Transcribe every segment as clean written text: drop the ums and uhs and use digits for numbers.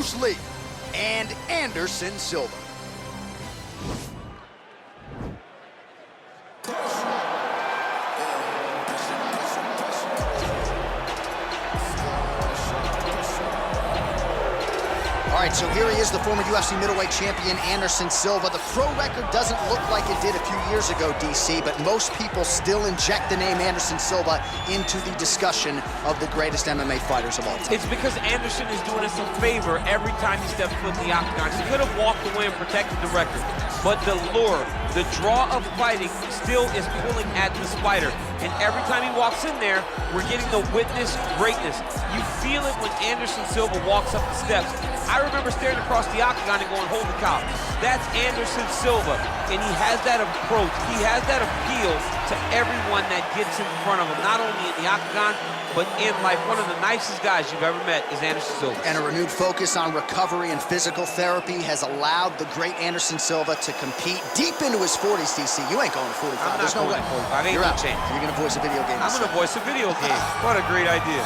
Bruce Lee and Anderson Silva. All right, so here he is, the former UFC middleweight champion, Anderson Silva. The pro record doesn't look like it did a few years ago, DC, but most people still inject the name Anderson Silva into the discussion of the greatest MMA fighters of all time. It's because Anderson is doing us a favor every time he steps foot in the octagon. He could have walked away and protected the record, but the lure, the draw of fighting still is pulling at this fighter. And every time he walks in there, we're getting to witness greatness. You feel it when Anderson Silva walks up the steps. I remember staring across the octagon and going, holy cow, that's Anderson Silva. And he has that approach, he has that appeal to everyone that gets in front of him, not only in the octagon, but in life. One of the nicest guys you've ever met is Anderson Silva. And a renewed focus on recovery and physical therapy has allowed the great Anderson Silva to compete deep into his 40s, DC. You ain't going to 45, there's no way. You're out. You're gonna voice a video game. I'm gonna voice a video game. What a great idea.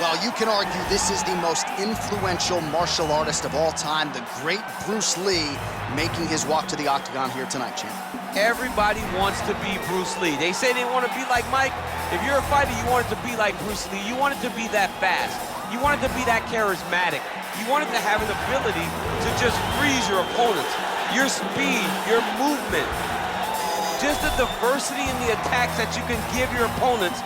Well, you can argue this is the most influential martial artist of all time, the great Bruce Lee, making his walk to the octagon here tonight, champ. Everybody wants to be Bruce Lee. They say they want to be like Mike. If you're a fighter, you want it to be like Bruce Lee. You want it to be that fast. You want it to be that charismatic. You want it to have an ability to just freeze your opponents. Your speed, your movement, just the diversity in the attacks that you can give your opponents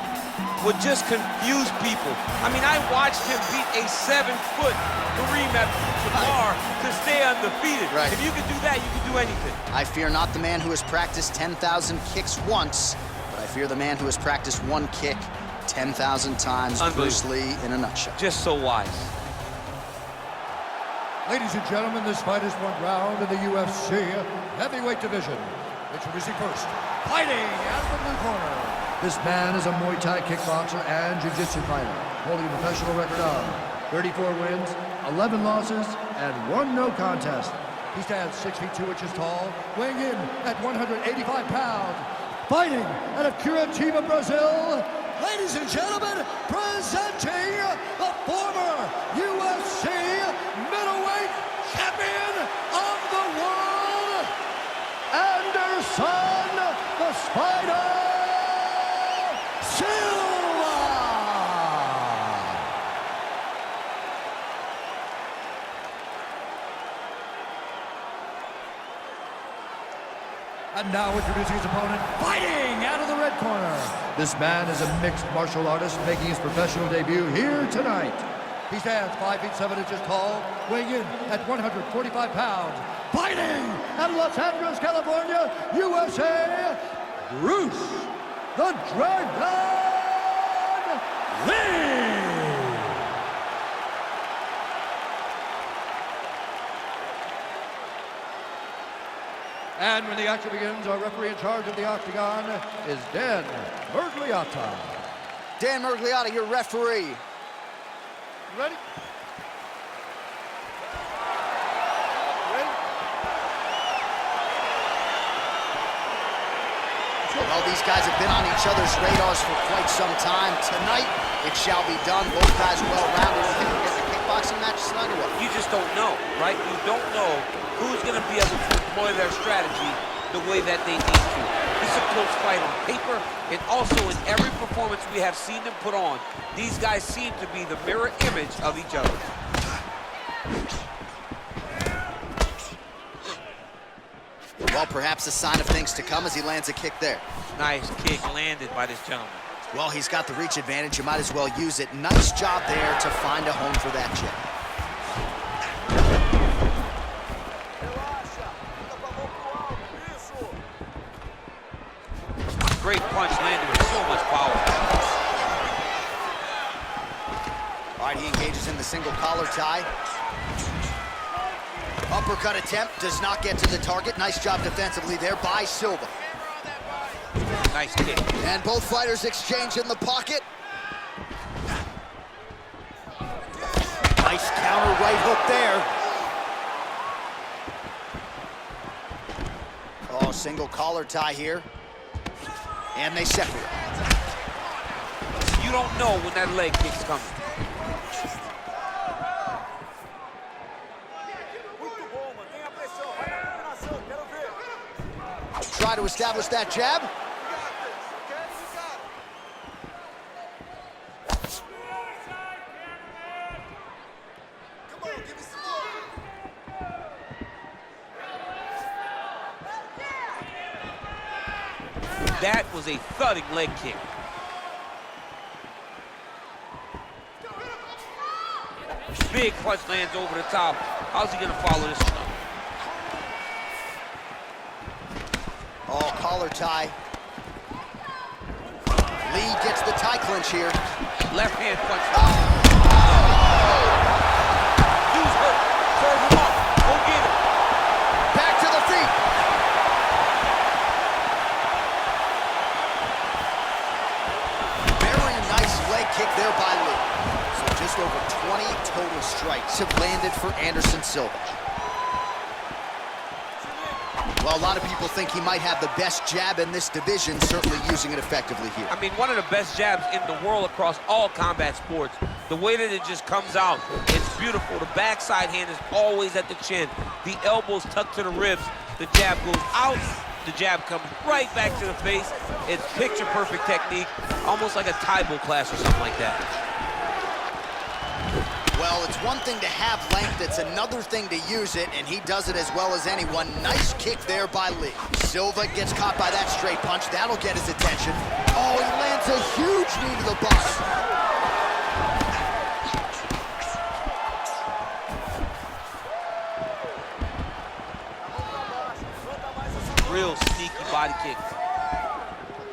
would just confuse people. I mean, I watched him beat a 7-foot Kareem Abdul-Jabbar to stay undefeated. Right. If you can do that, you can do anything. I fear not the man who has practiced 10,000 kicks once, but I fear the man who has practiced one kick 10,000 times. Bruce Lee in a nutshell. Just so wise. Ladies and gentlemen, this fight is one round in the UFC heavyweight division. Introducing first, fighting out of the blue corner. This man is a Muay Thai kickboxer and jiu-jitsu fighter, holding a professional record of 34 wins, 11 losses, and 1 no contest. He stands 6 feet 2 inches tall, weighing in at 185 pounds. Fighting out of Curitiba, Brazil, ladies and gentlemen, presenting the former UFC middleweight champion of the world, Anderson the Spider Silva! And now introducing his opponent, fighting out of the red corner. This man is a mixed martial artist making his professional debut here tonight. He stands 5 feet 7 inches tall, weighing in at 145 pounds. Fighting out of Los Angeles, California, USA, Bruce the Dragon Lee! And when the action begins, our referee in charge of the octagon is Dan Mergliotta. Dan Mergliotta, your referee. You ready? Well, these guys have been on each other's radars for quite some time. Tonight, it shall be done. Both guys well-rounded. You think we'll get the kickboxing match tonight or what? You just don't know, right? You don't know who's going to be able to employ their strategy the way that they need to. This is a close fight on paper, and also in every performance we have seen them put on, these guys seem to be the mirror image of each other. Well, perhaps a sign of things to come as he lands a kick there. Nice kick landed by this gentleman. Well, he's got the reach advantage. You might as well use it. Nice job there to find a home for that jab. Great punch landed with so much power. All right, he engages in the single collar tie. Uppercut attempt does not get to the target. Nice job defensively there by Silva. Nice kick. And both fighters exchange in the pocket. Nice counter right hook there. Oh, single collar tie here. And they separate. You don't know when that leg kick's coming. try to establish that jab. That was a thudding leg kick. Big punch lands over the top. How's he gonna follow this one up? Oh, collar tie. Lee gets the tie clinch here. Left hand punch. Dude's hurt. Serve him up. Go get him. Back to the feet. Very nice leg kick there by Lee. So just over 20 total strikes have landed for Anderson Silva. Well, a lot of people think he might have the best jab in this division, certainly using it effectively here. I mean, one of the best jabs in the world across all combat sports. The way that it just comes out, it's beautiful. The backside hand is always at the chin. The elbows tucked to the ribs. The jab goes out. The jab comes right back to the face. It's picture-perfect technique, almost like a Taibo class or something like that. Well, it's one thing to have length, it's another thing to use it, and he does it as well as anyone. Nice kick there by Lee. Silva gets caught by that straight punch. That'll get his attention. Oh, he lands a huge knee to the bust. Real sneaky body kick.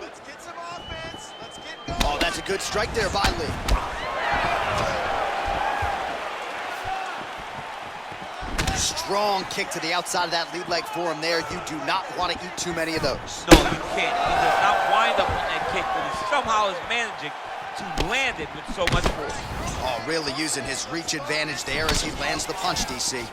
Let's get some offense. Let's get going. Oh, that's a good strike there by Lee. Strong kick to the outside of that lead leg for him there. You do not want to eat too many of those. No, you can't. He does not wind up on that kick, but he somehow is managing to land it with so much force. Oh, really using his reach advantage there as he lands the punch, DC.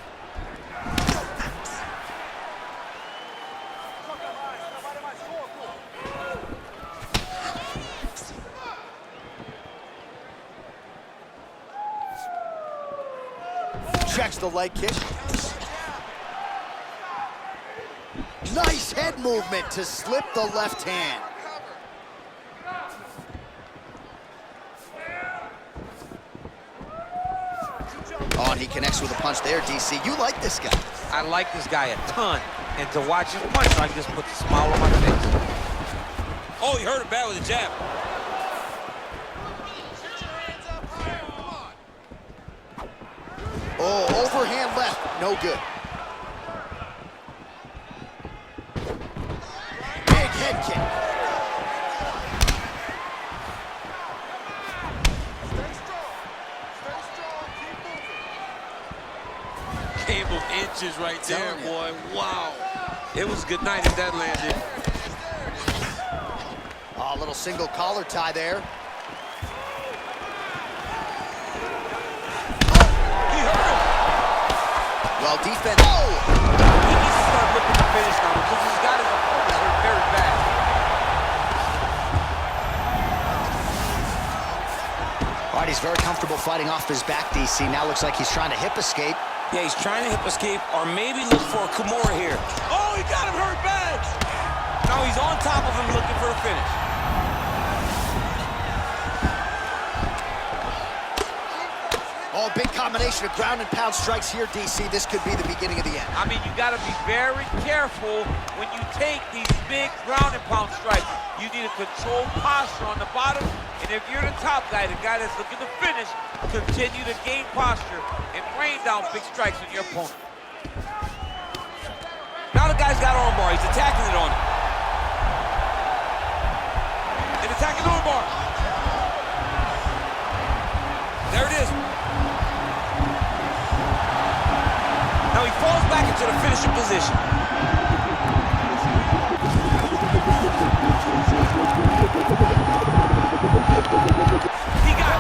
Checks the leg kick. Nice head movement to slip the left hand. Oh, and he connects with a punch there, DC. You like this guy. I like this guy a ton, and to watch him punch, I just put a smile on my face. Oh, he hurt him bad with a jab. Oh, overhand left, no good. Big head kick. Stay strong. Stay strong. Keep moving. Game of inches right there, boy. Wow. It was a good night if that landed. Oh, a little single collar tie there. Well, defense. Oh! He needs to start looking to finish now because he's got his opponent hurt very bad. All right, he's very comfortable fighting off his back, DC. Now looks like he's trying to hip escape. Yeah, he's trying to hip escape or maybe look for a Kimura here. Oh, he got him hurt bad. Now he's on top of him looking for a finish. Oh, big combination of ground and pound strikes here, DC. This could be the beginning of the end. I mean, you got to be very careful when you take these big ground and pound strikes. You need a controlled posture on the bottom, and if you're the top guy, the guy that's looking to finish, continue to gain posture and rain down big strikes on your opponent. Now the guy's got armbar. He's attacking it on him. And attacking armbar. There it is. Now he falls back into the finishing position. He got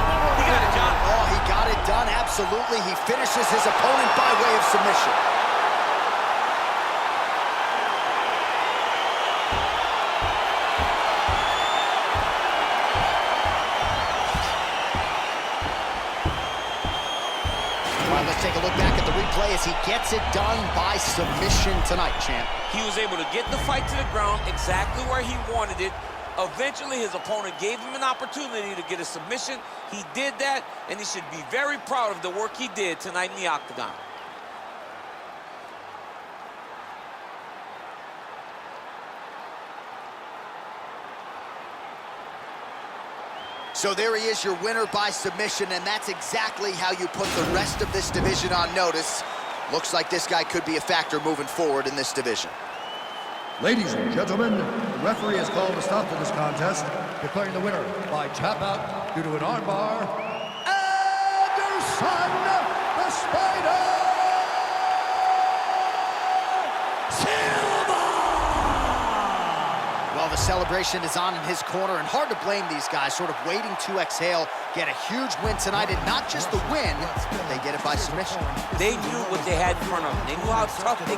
it, John. Oh, he got it done, absolutely. He finishes his opponent by way of submission. All right, let's take a look back at the replay. play as he gets it done by submission tonight, champ. He was able to get the fight to the ground exactly where he wanted it. Eventually, his opponent gave him an opportunity to get a submission. He did that, and he should be very proud of the work he did tonight in the octagon. So there he is, your winner by submission, and that's exactly how you put the rest of this division on notice. Looks like this guy could be a factor moving forward in this division. Ladies and gentlemen, the referee has called a stop to this contest, declaring the winner by tap out due to an armbar, Anderson the Spider Silva! Well, the celebration is on in his corner, and hard to blame these guys, sort of waiting to exhale, get a huge win tonight, and not just the win, they get it by submission. They knew what they had in front of them. They knew how tough they